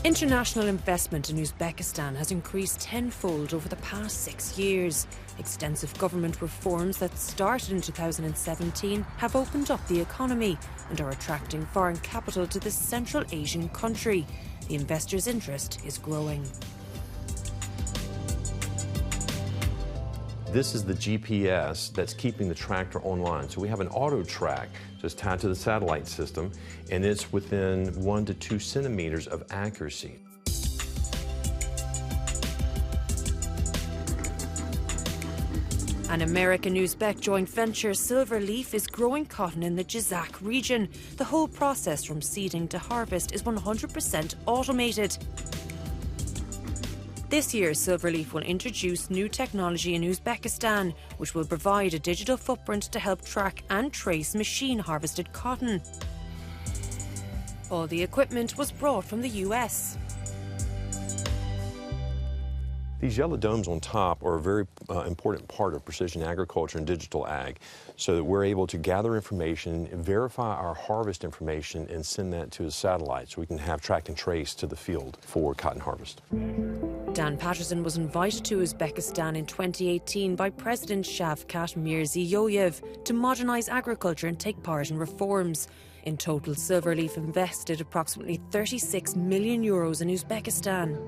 International investment in Uzbekistan has increased tenfold over the past 6 years. Extensive government reforms that started in 2017 have opened up the economy and are attracting foreign capital to this Central Asian country. The investors' interest is growing. This is the GPS that's keeping the tractor online. So we have an auto track just tied to the satellite system, and it's within 1 to 2 centimeters of accuracy. An American-Uzbek joint venture, Silverleaf, is growing cotton in the Jizak region. The whole process from seeding to harvest is 100% automated. This year, Silverleaf will introduce new technology in Uzbekistan, which will provide a digital footprint to help track and trace machine-harvested cotton. All the equipment was brought from the US. These yellow domes on top are a very important part of precision agriculture and digital ag, so that we're able to gather information, verify our harvest information, and send that to a satellite so we can have track and trace to the field for cotton harvest. Dan Patterson was invited to Uzbekistan in 2018 by President Shavkat Mirziyoyev to modernise agriculture and take part in reforms. In total, Silverleaf invested approximately €36 million in Uzbekistan.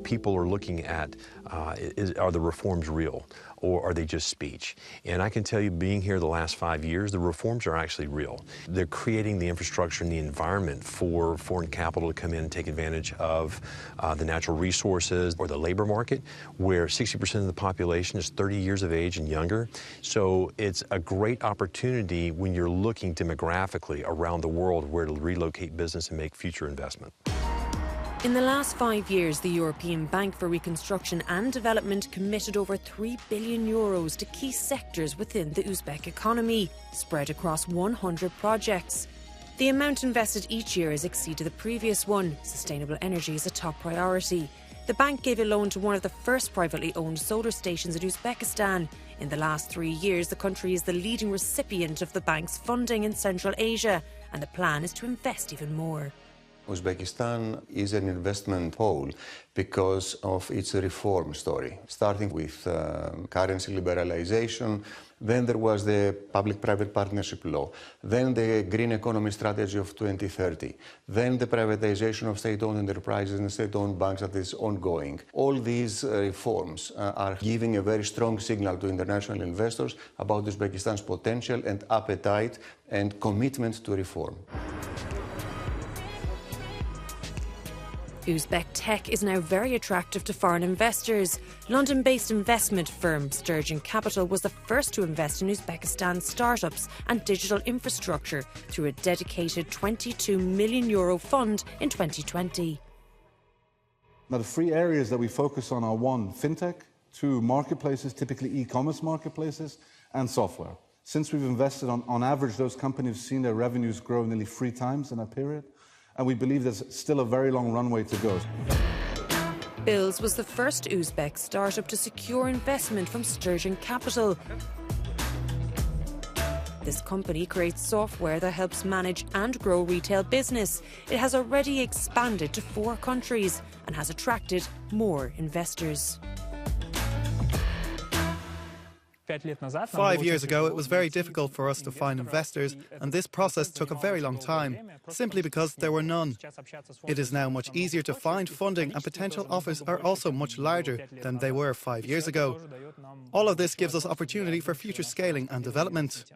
People are looking at, are the reforms real, or are they just speech? And I can tell you, being here the last 5 years, the reforms are actually real. They're creating the infrastructure and the environment for foreign capital to come in and take advantage of the natural resources or the labor market, where 60% of the population is 30 years of age and younger. So it's a great opportunity when you're looking demographically around the world where to relocate business and make future investment. In the last 5 years, the European Bank for Reconstruction and Development committed over €3 billion to key sectors within the Uzbek economy, spread across 100 projects. The amount invested each year has exceeded the previous one. Sustainable energy is a top priority. The bank gave a loan to one of the first privately owned solar stations in Uzbekistan. In the last 3 years, the country is the leading recipient of the bank's funding in Central Asia, and the plan is to invest even more. Uzbekistan is an investment pole because of its reform story, starting with currency liberalization. Then there was the public-private partnership law, then the green economy strategy of 2030, then the privatization of state-owned enterprises and state-owned banks that is ongoing. All these reforms are giving a very strong signal to international investors about Uzbekistan's potential and appetite and commitment to reform. Uzbek tech is now very attractive to foreign investors. London-based investment firm Sturgeon Capital was the first to invest in Uzbekistan startups and digital infrastructure through a dedicated €22 million fund in 2020. Now, the three areas that we focus on are: 1, fintech; 2, marketplaces, typically e-commerce marketplaces; and software. Since we've invested, on average, those companies have seen their revenues grow nearly 3 times in that period. And we believe there's still a very long runway to go. Bills was the first Uzbek startup to secure investment from Sturgeon Capital. This company creates software that helps manage and grow retail business. It has already expanded to 4 countries and has attracted more investors. 5 years ago, it was very difficult for us to find investors, and this process took a very long time, simply because there were none. It is now much easier to find funding, and potential offers are also much larger than they were 5 years ago. All of this gives us opportunity for future scaling and development.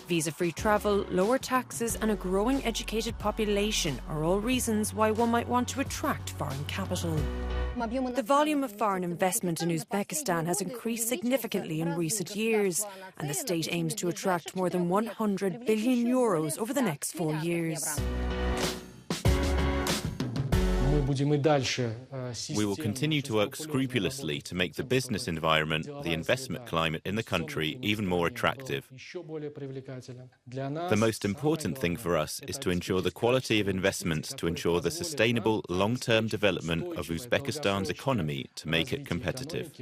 Visa-free travel, lower taxes and a growing educated population are all reasons why one might want to attract foreign capital. The volume of foreign investment in Uzbekistan has increased significantly in recent years, and the state aims to attract more than €100 billion over the next 4 years. We will continue to work scrupulously to make the business environment, the investment climate in the country even more attractive. The most important thing for us is to ensure the quality of investments, to ensure the sustainable long-term development of Uzbekistan's economy, to make it competitive.